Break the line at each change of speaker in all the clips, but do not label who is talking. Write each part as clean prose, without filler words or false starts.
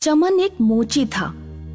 चमन एक मोची था।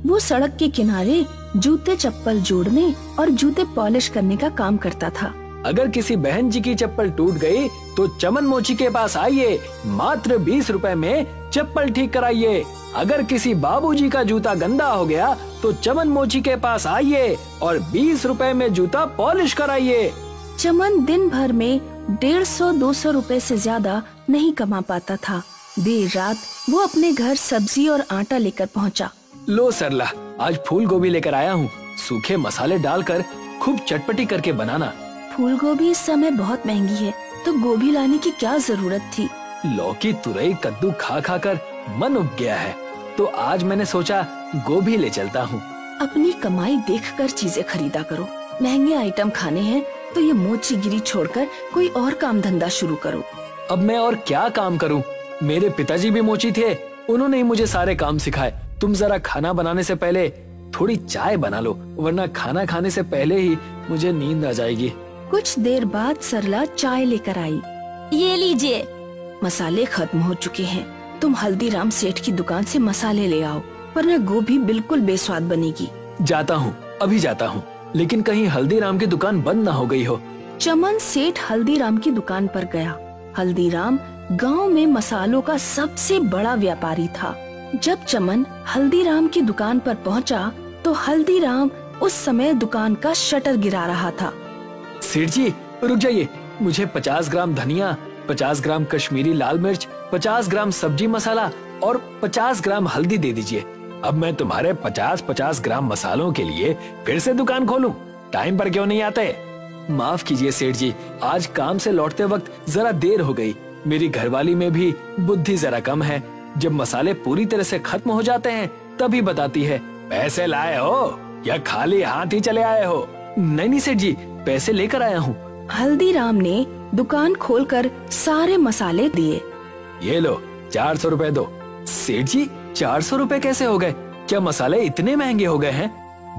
वो सड़क के किनारे जूते चप्पल जोड़ने और जूते पॉलिश करने का काम करता था।
अगर किसी बहन जी की चप्पल टूट गई तो चमन मोची के पास आइए, मात्र 20 रुपए में चप्पल ठीक कराइए। अगर किसी बाबूजी का जूता गंदा हो गया तो चमन मोची के पास आइए और 20 रुपए में जूता पॉलिश कराइए।
चमन दिन भर में 150-200 रुपए से ज्यादा नहीं कमा पाता था। देर रात वो अपने घर सब्जी और आटा लेकर पहुंचा।
लो सरला, आज फूल गोभी लेकर आया हूँ। सूखे मसाले डालकर खूब चटपटी करके बनाना।
फूल गोभी इस समय बहुत महंगी है, तो गोभी लाने की क्या जरूरत थी।
लौकी तुरई कद्दू खा खा कर मन उब गया है, तो आज मैंने सोचा गोभी ले चलता हूँ।
अपनी कमाई देखकर चीजें खरीदा करो। महंगे आइटम खाने हैं तो ये मोचीगिरी छोड़कर कोई और काम धंधा शुरू करो।
अब मैं और क्या काम करूँ? मेरे पिताजी भी मोची थे, उन्होंने ही मुझे सारे काम सिखाए। तुम जरा खाना बनाने से पहले थोड़ी चाय बना लो, वरना खाना खाने से पहले ही मुझे नींद आ जाएगी।
कुछ देर बाद सरला चाय लेकर आई। ये लीजिए। मसाले खत्म हो चुके हैं, तुम हल्दीराम सेठ की दुकान से मसाले ले आओ, वरना गोभी बिल्कुल बेस्वाद बनेगी।
जाता हूँ, अभी जाता हूँ, लेकिन कहीं हल्दीराम की दुकान बंद ना हो गई हो।
चमन सेठ हल्दीराम की दुकान पर गया। हल्दीराम गांव में मसालों का सबसे बड़ा व्यापारी था। जब चमन हल्दीराम की दुकान पर पहुंचा, तो हल्दीराम उस समय दुकान का शटर गिरा रहा था।
सेठ जी रुक जाइए, मुझे 50 ग्राम धनिया, 50 ग्राम कश्मीरी लाल मिर्च, 50 ग्राम सब्जी मसाला और 50 ग्राम हल्दी दे दीजिए। अब मैं तुम्हारे 50-50 ग्राम मसालों के लिए फिर से दुकान खोलूं? टाइम पर क्यों नहीं आते? माफ कीजिए सेठ जी, आज काम से लौटते वक्त जरा देर हो गई। मेरी घरवाली में भी बुद्धि जरा कम है। जब मसाले पूरी तरह से खत्म हो जाते हैं तभी बताती है। पैसे लाए हो या खाली हाथ ही चले आए हो? नहीं सेठ जी, पैसे लेकर आया हूँ।
हल्दीराम ने दुकान खोलकर सारे मसाले दिए।
ये लो 400 रुपए दो। सेठ जी 400 रुपए कैसे हो गए? क्या मसाले इतने महंगे हो गए हैं?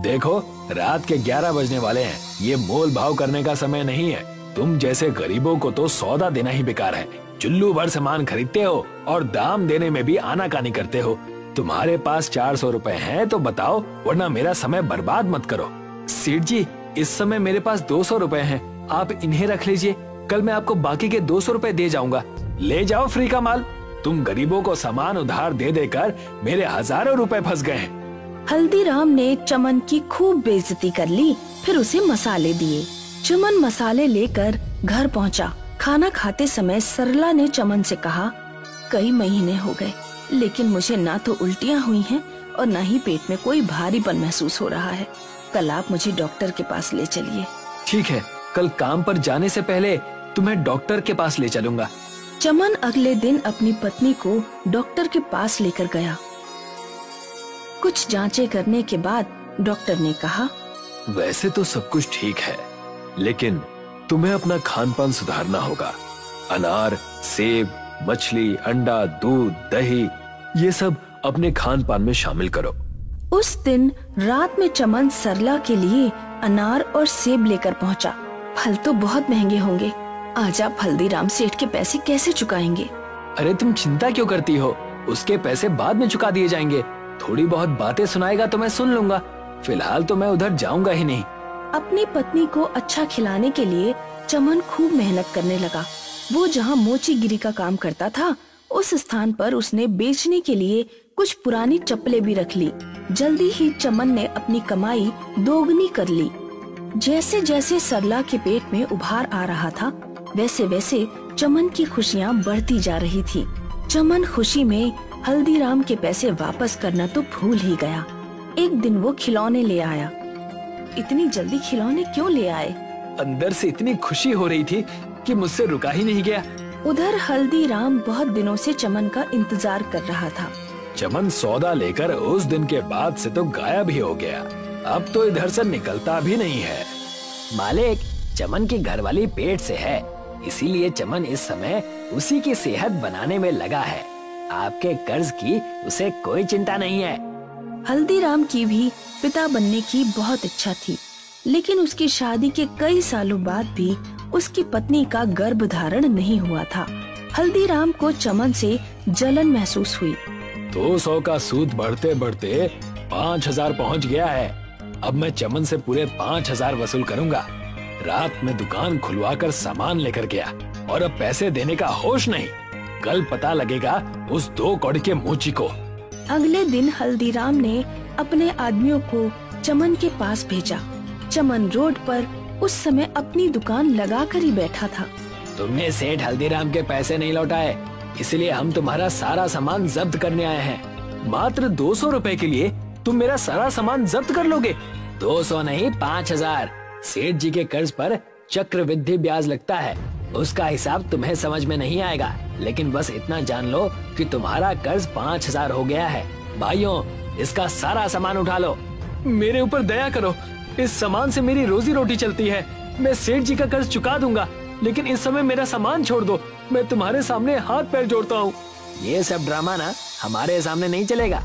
देखो रात के 11 बजने वाले हैं, ये मोल भाव करने का समय नहीं है। तुम जैसे गरीबों को तो सौदा देना ही बेकार है। चुल्लू भर सामान खरीदते हो और दाम देने में भी आनाकानी करते हो। तुम्हारे पास 400 रुपए हैं तो बताओ, वरना मेरा समय बर्बाद मत करो। सेठ जी इस समय मेरे पास 200 रुपए हैं, आप इन्हें रख लीजिए। कल मैं आपको बाकी के 200 रुपए दे जाऊंगा। ले जाओ फ्री का माल। तुम गरीबों को सामान उधार दे देकर मेरे हजारों रुपए फंस गए हैं।
हल्दीराम ने चमन की खूब बेइज्जती कर ली, फिर उसे मसाले दिए। चमन मसाले लेकर घर पहुंचा। खाना खाते समय सरला ने चमन से कहा, कई महीने हो गए, लेकिन मुझे ना तो उल्टियाँ हुई हैं और न ही पेट में कोई भारीपन महसूस हो रहा है। कल आप मुझे डॉक्टर के पास ले चलिए।
ठीक है, कल काम पर जाने से पहले तुम्हें डॉक्टर के पास ले चलूंगा।
चमन अगले दिन अपनी पत्नी को डॉक्टर के पास लेकर गया। कुछ जांचें करने के बाद डॉक्टर ने कहा,
वैसे तो सब कुछ ठीक है, लेकिन तुम्हें अपना खान पान सुधारना होगा। अनार, सेब, मछली, अंडा, दूध, दही, ये सब अपने खान पान में शामिल करो।
उस दिन रात में चमन सरला के लिए अनार और सेब लेकर पहुंचा। फल तो बहुत महंगे होंगे, आज आप हल्दीराम सेठ के पैसे कैसे चुकाएंगे?
अरे तुम चिंता क्यों करती हो, उसके पैसे बाद में चुका दिए जाएंगे। थोड़ी बहुत बातें सुनाएगा तो मैं सुन लूंगा, फिलहाल तो मैं उधर जाऊंगा ही नहीं।
अपनी पत्नी को अच्छा खिलाने के लिए चमन खूब मेहनत करने लगा। वो जहाँ मोचीगिरी का काम करता था, उस स्थान पर उसने बेचने के लिए कुछ पुरानी चप्पलें भी रख ली। जल्दी ही चमन ने अपनी कमाई दोगुनी कर ली। जैसे जैसे सरला के पेट में उभार आ रहा था, वैसे वैसे चमन की खुशियाँ बढ़ती जा रही थी। चमन खुशी में हल्दीराम के पैसे वापस करना तो भूल ही गया। एक दिन वो खिलौने ले आया। इतनी जल्दी खिलौने क्यों ले आए?
अंदर से इतनी खुशी हो रही थी कि मुझसे रुका ही नहीं गया।
उधर हल्दीराम बहुत दिनों से चमन का इंतजार कर रहा था।
चमन सौदा लेकर उस दिन के बाद से तो गायब ही हो गया। अब तो इधर से निकलता भी नहीं है।
मालिक, चमन की घरवाली पेट से है, इसीलिए चमन इस समय उसी की सेहत बनाने में लगा है। आपके कर्ज की उसे कोई चिंता नहीं है।
हल्दीराम की भी पिता बनने की बहुत इच्छा थी, लेकिन उसकी शादी के कई सालों बाद भी उसकी पत्नी का गर्भ धारण नहीं हुआ था। हल्दीराम को चमन से जलन महसूस हुई।
200 का सूद बढ़ते बढ़ते 5000 पहुंच गया है। अब मैं चमन से पूरे 5000 वसूल करूंगा। रात में दुकान खुलवाकर सामान लेकर गया और अब पैसे देने का होश नहीं। कल पता लगेगा उस 2 कौड़ी के मोची को।
अगले दिन हल्दीराम ने अपने आदमियों को चमन के पास भेजा। चमन रोड पर उस समय अपनी दुकान लगाकर ही बैठा था।
तुमने सेठ हल्दीराम के पैसे नहीं लौटाए, इसलिए हम तुम्हारा सारा सामान जब्त करने आए हैं।
मात्र 200 रुपए के लिए तुम मेरा सारा सामान जब्त कर लोगे?
200 नहीं 5000। सेठ जी के कर्ज पर चक्रवृद्धि ब्याज लगता है, उसका हिसाब तुम्हें समझ में नहीं आएगा, लेकिन बस इतना जान लो कि तुम्हारा कर्ज 5000 हो गया है। भाइयों, इसका सारा सामान उठा लो।
मेरे ऊपर दया करो, इस सामान से मेरी रोजी रोटी चलती है। मैं सेठ जी का कर्ज चुका दूंगा, लेकिन इस समय मेरा सामान छोड़ दो। मैं तुम्हारे सामने हाथ पैर जोड़ता हूँ।
ये सब ड्रामा ना हमारे सामने नहीं चलेगा।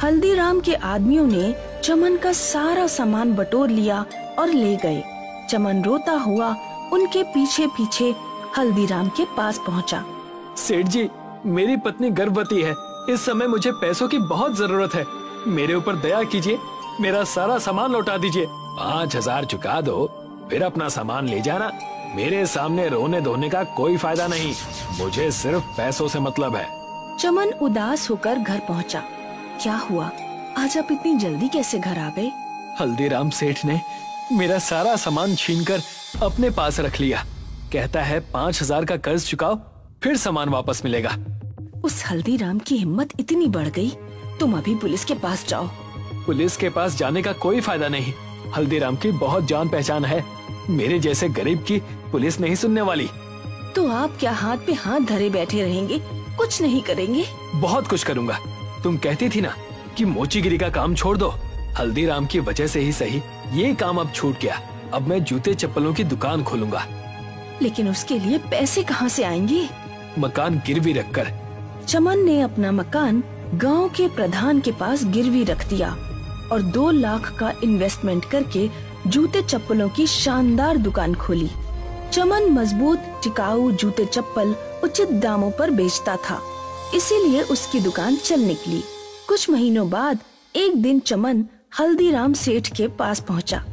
हल्दीराम के आदमियों ने चमन का सारा सामान बटोर लिया और ले गए। चमन रोता हुआ उनके पीछे पीछे हल्दीराम के पास पहुंचा।
सेठ जी, मेरी पत्नी गर्भवती है। इस समय मुझे पैसों की बहुत जरूरत है। मेरे ऊपर दया कीजिए, मेरा सारा सामान लौटा दीजिए।
5000 चुका दो, फिर अपना सामान ले जाना। मेरे सामने रोने धोने का कोई फायदा नहीं, मुझे सिर्फ पैसों से मतलब है।
चमन उदास होकर घर पहुंचा। क्या हुआ, आज आप इतनी जल्दी कैसे घर आ गए?
हल्दीराम सेठ ने मेरा सारा सामान छीनकर अपने पास रख लिया। कहता है 5000 का कर्ज चुकाओ, फिर सामान वापस मिलेगा।
उस हल्दीराम की हिम्मत इतनी बढ़ गई, तुम अभी पुलिस के पास जाओ।
पुलिस के पास जाने का कोई फायदा नहीं। हल्दीराम की बहुत जान पहचान है। मेरे जैसे गरीब की पुलिस नहीं सुनने वाली।
तो आप क्या हाथ पे हाथ धरे बैठे रहेंगे, कुछ नहीं करेंगे?
बहुत कुछ करूंगा। तुम कहती थी ना कि मोचीगिरी का काम छोड़ दो। हल्दीराम की वजह से ही सही ये काम अब छूट गया। अब मैं जूते चप्पलों की दुकान खोलूंगा।
लेकिन उसके लिए पैसे कहाँ से आएंगे?
मकान गिरवी रखकर।
चमन ने अपना मकान गांव के प्रधान के पास गिरवी रख दिया और 2 लाख का इन्वेस्टमेंट करके जूते चप्पलों की शानदार दुकान खोली। चमन मजबूत टिकाऊ जूते चप्पल उचित दामों पर बेचता था, इसीलिए उसकी दुकान चल निकली। कुछ महीनों बाद एक दिन चमन हल्दीराम सेठ के पास पहुंचा।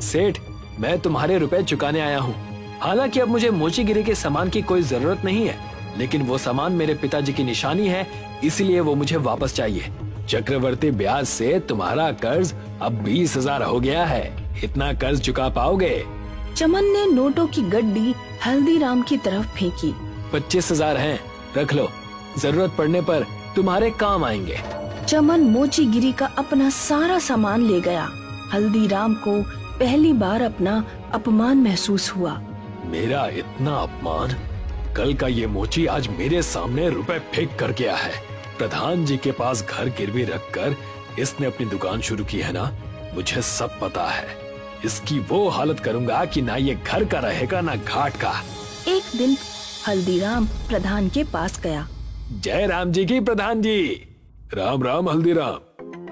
सेठ, मैं तुम्हारे रुपए चुकाने आया हूँ। हालांकि अब मुझे मोचीगिरी के सामान की कोई जरूरत नहीं है, लेकिन वो सामान मेरे पिताजी की निशानी है, इसलिए वो मुझे वापस चाहिए। चक्रवर्ती ब्याज से तुम्हारा कर्ज अब 20,000 हो गया है। इतना कर्ज चुका पाओगे?
चमन ने नोटों की गड्डी हल्दीराम की तरफ फेंकी।
25,000 हैं, रख लो, जरूरत पड़ने पर तुम्हारे काम आएंगे।
चमन मोचीगिरी का अपना सारा सामान ले गया। हल्दीराम को पहली बार अपना अपमान महसूस हुआ।
मेरा इतना अपमान? कल का ये मोची आज मेरे सामने रुपए फेंक कर गया है। प्रधान जी के पास घर गिरवी रखकर इसने अपनी दुकान शुरू की है ना, मुझे सब पता है। इसकी वो हालत करूंगा कि ना ये घर का रहेगा ना घाट का।
एक दिन हल्दीराम प्रधान के पास गया।
जय राम जी की प्रधान जी। राम राम हल्दीराम,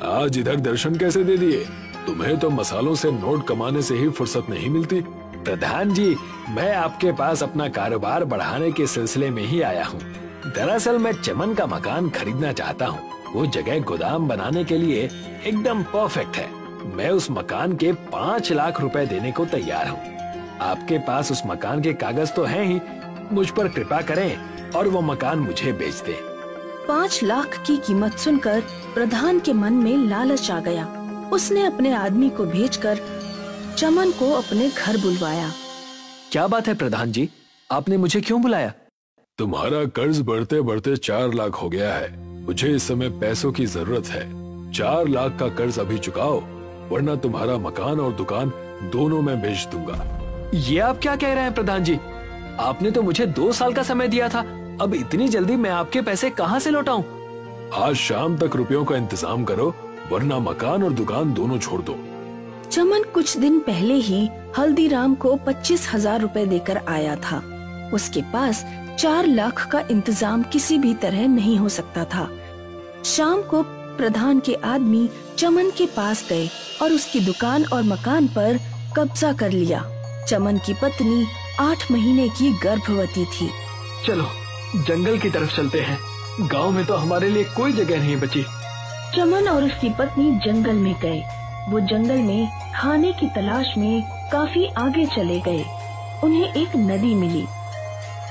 आज इधर दर्शन कैसे दे दिए? तुम्हें तो मसालों से नोट कमाने से ही फुर्सत नहीं मिलती।
प्रधान जी, मैं आपके पास अपना कारोबार बढ़ाने के सिलसिले में ही आया हूँ। दरअसल मैं चमन का मकान खरीदना चाहता हूँ। वो जगह गोदाम बनाने के लिए एकदम परफेक्ट है। मैं उस मकान के 5 लाख रुपए देने को तैयार हूँ। आपके पास उस मकान के कागज तो हैं ही, मुझ पर कृपा करें और वो मकान मुझे बेच दें।
5 लाख की कीमत सुनकर प्रधान के मन में लालच आ गया। उसने अपने आदमी को भेजकर चमन को अपने घर बुलवाया।
क्या बात है प्रधान जी, आपने मुझे क्यों बुलाया?
तुम्हारा कर्ज बढ़ते बढ़ते 4 लाख हो गया है। मुझे इस समय पैसों की जरूरत है। 4 लाख का कर्ज अभी चुकाओ, वरना तुम्हारा मकान और दुकान दोनों मैं बेच दूंगा।
ये आप क्या कह रहे हैं प्रधान जी? आपने तो मुझे 2 साल का समय दिया था। अब इतनी जल्दी मैं आपके पैसे कहाँ से लौटाऊं?
आज शाम तक रुपयों का इंतजाम करो, वरना मकान और दुकान दोनों छोड़ दो।
चमन कुछ दिन पहले ही हल्दीराम को 25,000 रुपए देकर आया था। उसके पास 4 लाख का इंतजाम किसी भी तरह नहीं हो सकता था। शाम को प्रधान के आदमी चमन के पास गए और उसकी दुकान और मकान पर कब्जा कर लिया। चमन की पत्नी 8 महीने की गर्भवती थी।
चलो जंगल की तरफ चलते हैं,
गांव में तो हमारे लिए कोई जगह नहीं बची।
चमन और उसकी पत्नी जंगल में गए। वो जंगल में खाने की तलाश में काफी आगे चले गए। उन्हें एक नदी मिली।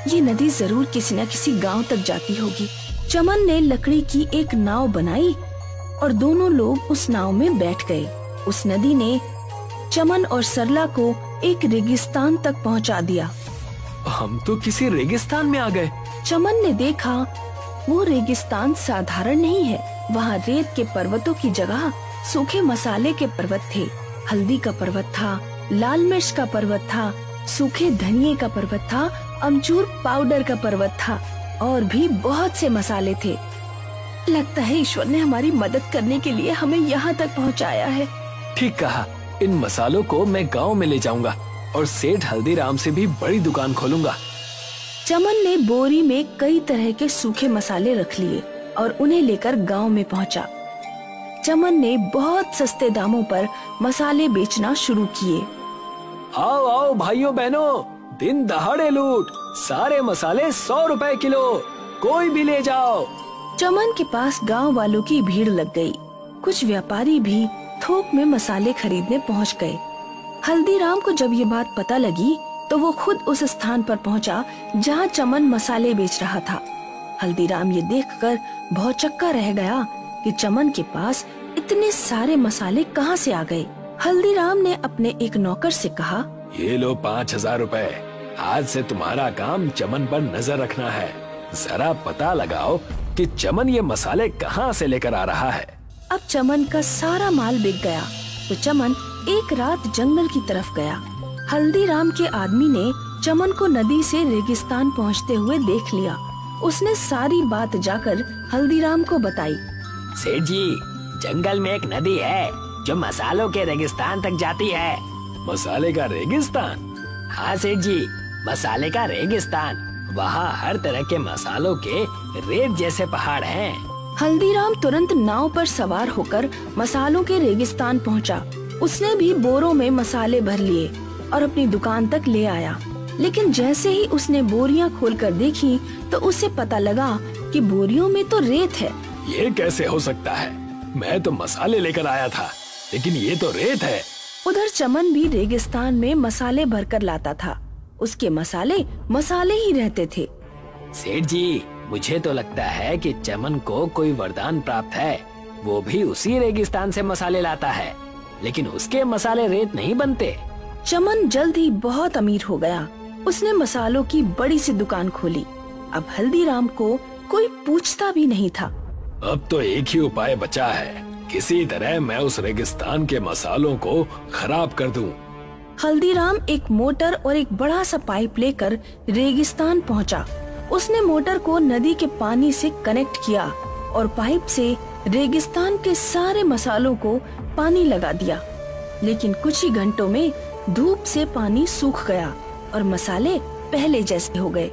ये नदी जरूर किसी न किसी गांव तक जाती होगी। चमन ने लकड़ी की एक नाव बनाई और दोनों लोग उस नाव में बैठ गए। उस नदी ने चमन और सरला को एक रेगिस्तान तक पहुंचा दिया।
हम तो किसी रेगिस्तान में आ गए।
चमन ने देखा वो रेगिस्तान साधारण नहीं है। वहाँ रेत के पर्वतों की जगह सूखे मसाले के पर्वत थे। हल्दी का पर्वत था, लाल मिर्च का पर्वत था, सूखे धनिये का पर्वत था, अमचूर पाउडर का पर्वत था और भी बहुत से मसाले थे। लगता है ईश्वर ने हमारी मदद करने के लिए हमें यहाँ तक पहुँचाया है।
ठीक कहा। इन मसालों को मैं गांव में ले जाऊंगा और सेठ हल्दीराम से भी बड़ी दुकान खोलूंगा।
चमन ने बोरी में कई तरह के सूखे मसाले रख लिए और उन्हें लेकर गांव में पहुंचा। चमन ने बहुत सस्ते दामों पर मसाले बेचना शुरू किए।
आओ आओ भाइयों बहनों, दिन दहाड़े लूट, सारे मसाले 100 रुपए किलो, कोई भी ले जाओ।
चमन के पास गांव वालों की भीड़ लग गई। कुछ व्यापारी भी थोक में मसाले खरीदने पहुंच गए। हल्दीराम को जब ये बात पता लगी तो वो खुद उस स्थान पर पहुंचा जहां चमन मसाले बेच रहा था। हल्दीराम ये देखकर भौचक्का रह गया कि चमन के पास इतने सारे मसाले कहां से आ गए। हल्दीराम ने अपने एक नौकर से कहा,
ये लो 5000 रुपए। आज से तुम्हारा काम चमन पर नजर रखना है। जरा पता लगाओ कि चमन ये मसाले कहां से लेकर आ रहा है।
अब चमन का सारा माल बिक गया तो चमन एक रात जंगल की तरफ गया। हल्दीराम के आदमी ने चमन को नदी से रेगिस्तान पहुंचते हुए देख लिया। उसने सारी बात जाकर हल्दीराम को बताई।
सेठ जी, जंगल में एक नदी है जो मसालों के रेगिस्तान तक जाती है।
मसाले का रेगिस्तान?
हाँ सेठ जी, मसाले का रेगिस्तान। वहाँ हर तरह के मसालों के रेत जैसे पहाड़ हैं।
हल्दीराम तुरंत नाव पर सवार होकर मसालों के रेगिस्तान पहुंचा। उसने भी बोरों में मसाले भर लिए और अपनी दुकान तक ले आया। लेकिन जैसे ही उसने बोरियां खोलकर देखी तो उसे पता लगा कि बोरियों में तो रेत है।
ये कैसे हो सकता है? मैं तो मसाले लेकर आया था, लेकिन ये तो रेत है।
उधर चमन भी रेगिस्तान में मसाले भरकर लाता था। उसके मसाले मसाले ही रहते थे।
सेठ जी, मुझे तो लगता है कि चमन को कोई वरदान प्राप्त है। वो भी उसी रेगिस्तान से मसाले लाता है, लेकिन उसके मसाले रेत नहीं बनते।
चमन जल्द ही बहुत अमीर हो गया। उसने मसालों की बड़ी सी दुकान खोली। अब हल्दीराम को कोई पूछता भी नहीं था।
अब तो एक ही उपाय बचा है, किसी तरह मैं उस रेगिस्तान के मसालों को खराब कर दूं।
हल्दीराम एक मोटर और एक बड़ा सा पाइप लेकर रेगिस्तान पहुंचा। उसने मोटर को नदी के पानी से कनेक्ट किया और पाइप से रेगिस्तान के सारे मसालों को पानी लगा दिया। लेकिन कुछ ही घंटों में धूप से पानी सूख गया और मसाले पहले जैसे हो गए।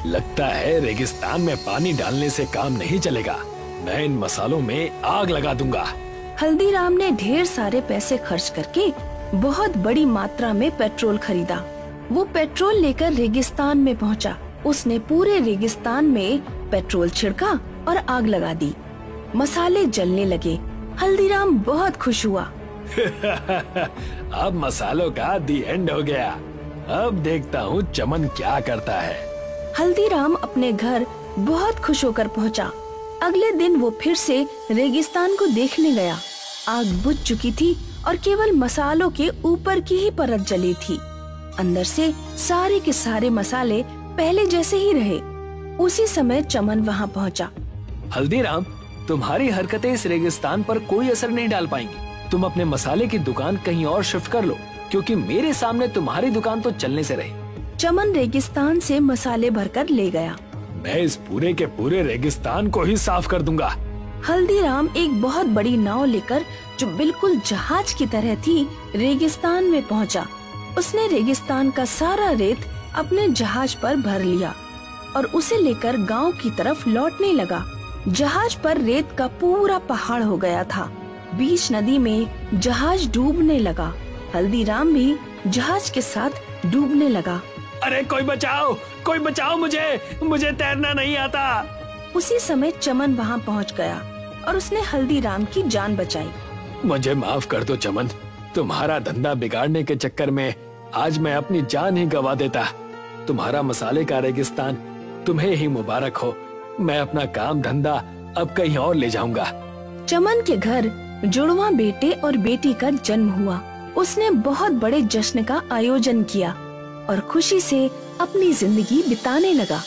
लगता है रेगिस्तान में पानी डालने से काम नहीं चलेगा। मैं इन मसालों में आग लगा दूंगा।
हल्दीराम ने ढेर सारे पैसे खर्च करके बहुत बड़ी मात्रा में पेट्रोल खरीदा। वो पेट्रोल लेकर रेगिस्तान में पहुंचा। उसने पूरे रेगिस्तान में पेट्रोल छिड़का और आग लगा दी। मसाले जलने लगे। हल्दीराम बहुत खुश हुआ।
अब मसालों का दी एंड हो गया। अब देखता हूँ चमन क्या करता है।
हल्दीराम अपने घर बहुत खुश होकर पहुंचा। अगले दिन वो फिर से रेगिस्तान को देखने गया। आग बुझ चुकी थी और केवल मसालों के ऊपर की ही परत जली थी। अंदर से सारे के सारे मसाले पहले जैसे ही रहे। उसी समय चमन वहाँ पहुँचा।
हल्दीराम, तुम्हारी हरकतें इस रेगिस्तान पर कोई असर नहीं डाल पाएंगी। तुम अपने मसाले की दुकान कहीं और शिफ्ट कर लो, क्योंकि मेरे सामने तुम्हारी दुकान तो चलने से रही।
चमन रेगिस्तान से मसाले भरकर ले गया।
मैं इस पूरे के पूरे रेगिस्तान को ही साफ कर दूंगा।
हल्दीराम एक बहुत बड़ी नाव लेकर, जो बिल्कुल जहाज की तरह थी, रेगिस्तान में पहुंचा। उसने रेगिस्तान का सारा रेत अपने जहाज पर भर लिया और उसे लेकर गांव की तरफ लौटने लगा। जहाज पर रेत का पूरा पहाड़ हो गया था। बीच नदी में जहाज डूबने लगा। हल्दीराम भी जहाज के साथ डूबने लगा।
अरे कोई बचाओ मुझे तैरना नहीं आता।
उसी समय चमन वहाँ पहुँच गया और उसने हल्दीराम की जान बचाई।
मुझे माफ कर दो चमन, तुम्हारा धंधा बिगाड़ने के चक्कर में आज मैं अपनी जान ही गवा देता। तुम्हारा मसाले का रेगिस्तान तुम्हें ही मुबारक हो। मैं अपना काम धंधा अब कहीं और ले जाऊंगा।
चमन के घर जुड़वा बेटे और बेटी का जन्म हुआ। उसने बहुत बड़े जश्न का आयोजन किया और खुशी से अपनी जिंदगी बिताने लगा।